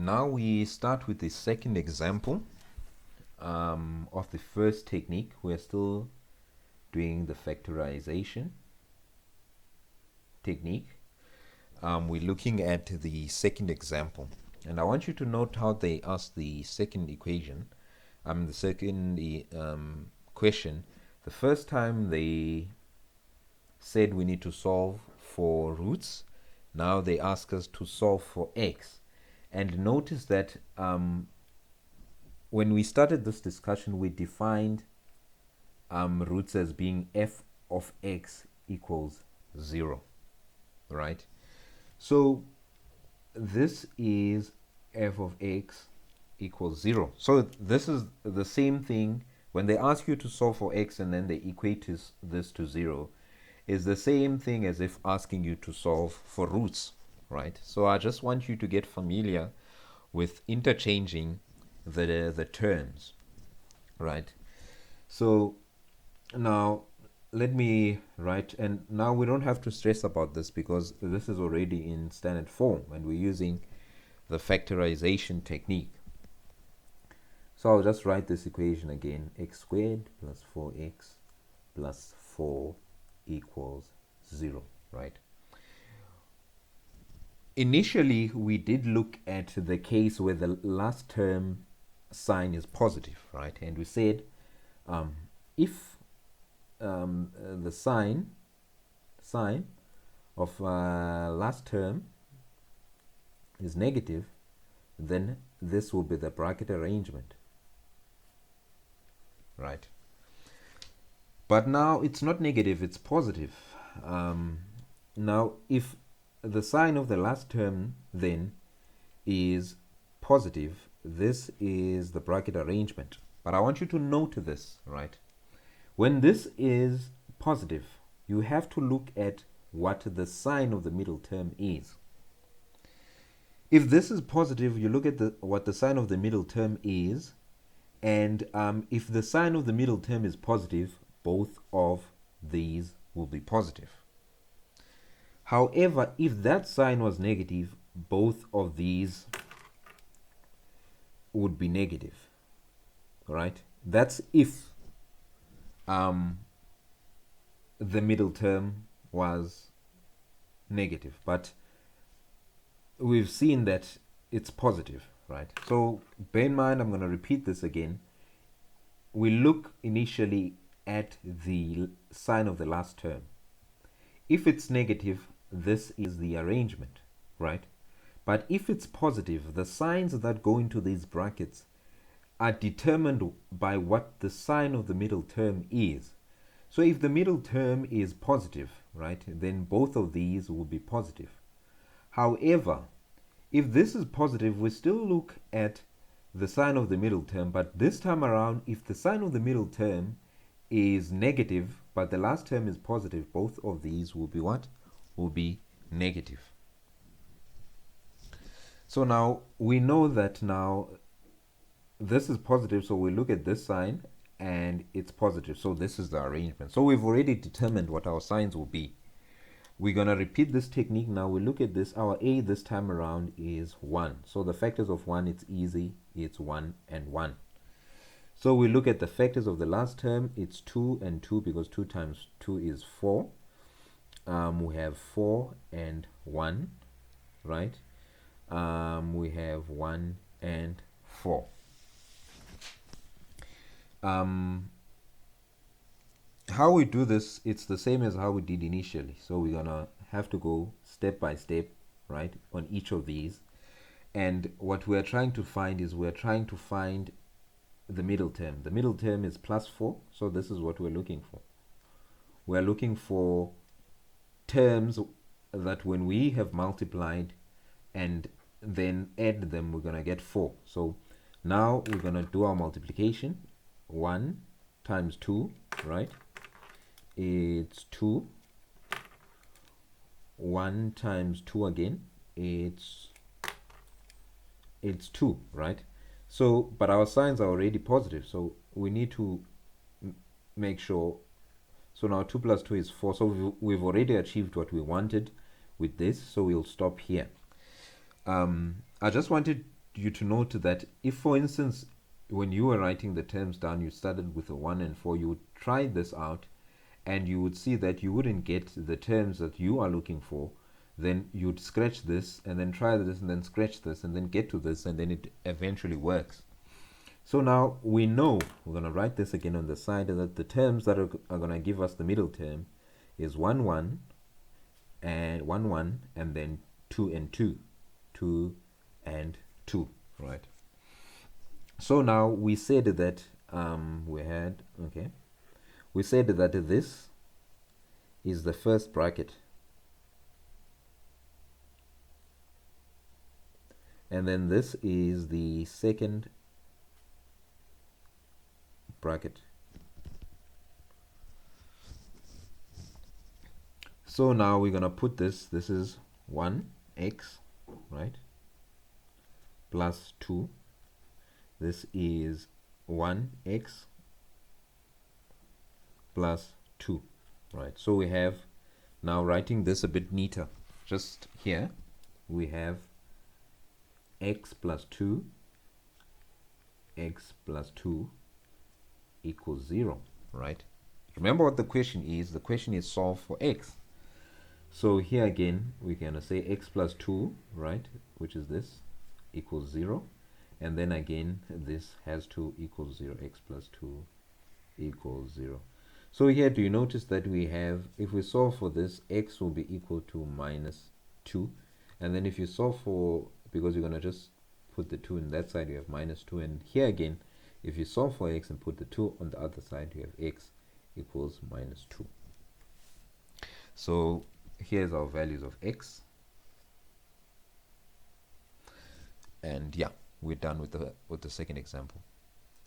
Now we start with the second example of the first technique. We're still doing the factorization technique. We're looking at the second example, and I want you to note how they ask the second equation. The second question. The first time they said we need to solve for roots. Now they ask us to solve for x. And notice that when we started this discussion, we defined roots as being f of x equals 0, right? So this is f of x equals 0. So this is the same thing. When they ask you to solve for x and then they equate this to 0, is the same thing as if asking you to solve for roots, right? So I just want you to get familiar with interchanging the terms, right? So now let me write, and now we don't have to stress about this because this is already in standard form and we're using the factorization technique. So I'll just write this equation again: x squared plus 4x plus 4 equals 0, right? Initially, we did look at the case where the last term sign is positive, right? And we said if the sign of last term is negative, then this will be the bracket arrangement, right? But now it's not negative, it's positive. Now if the sign of the last term then is positive, this is the bracket arrangement. But I want you to note this, right? When this is positive, you have to look at what the sign of the middle term is. If this is positive, you look at what the sign of the middle term is, and if the sign of the middle term is positive, both of these will be positive. However, if that sign was negative, both of these would be negative, right? That's if the middle term was negative, but we've seen that it's positive, right? So bear in mind, I'm going to repeat this again. We look initially at the sign of the last term. If it's negative, this is the arrangement, right? But if it's positive, the signs that go into these brackets are determined by what the sign of the middle term is. So if the middle term is positive, right, then both of these will be positive. However, if this is positive, we still look at the sign of the middle term, but this time around, if the sign of the middle term is negative, but the last term is positive, both of these will be what? Will be negative. So now we know that now this is positive, so we look at this sign and it's positive, so this is the arrangement. So we've already determined what our signs will be. We're going to repeat this technique. Now we look at this. Our a this time around is 1. So the factors of 1, it's easy. It's 1 and 1. So we look at the factors of the last term. It's 2 and 2 because 2 times 2 is 4. We have 4 and 1, right? We have 1 and 4. How we do this, it's the same as how we did initially. So we're gonna have to go step by step, right, on each of these. And what we're trying to find is we're trying to find the middle term. The middle term is plus 4, so this is what we're looking for. We're looking for terms that when we have multiplied and then add them, we're gonna get 4. So now we're gonna do our multiplication. 1 times 2, right? It's 2. 1 times 2 again, it's 2, right? So, but our signs are already positive, so we need to make sure. So now 2 plus 2 is 4, so we've already achieved what we wanted with this, so we'll stop here. I just wanted you to note that if, for instance, when you were writing the terms down, you started with a 1 and 4, you would try this out and you would see that you wouldn't get the terms that you are looking for. Then you'd scratch this and then try this and then scratch this and then get to this, and then it eventually works. So now we know, we're going to write this again on the side, that the terms that are going to give us the middle term is 1 1 and 1 1 and then 2 and 2, 2 and 2, right? So now we said that we said that this is the first bracket, and then this is the second bracket. So now we're going to put this is 1x, right, plus 2. This is 1x plus 2, right? So we have, now writing this a bit neater, just here we have x plus 2, x plus 2 equals 0, right? Remember what the question is. The question is solve for x. So here again, we're going to say x plus 2, right, which is this, equals 0. And then again, this has to equal 0, x plus 2 equals 0. So here, do you notice that we have, if we solve for this, x will be equal to minus 2. And then if you solve for, because you're going to just put the 2 in that side, you have minus 2. And here again, if you solve for x and put the 2 on the other side, you have x equals minus 2. So here's our values of x. And yeah, we're done with the second example.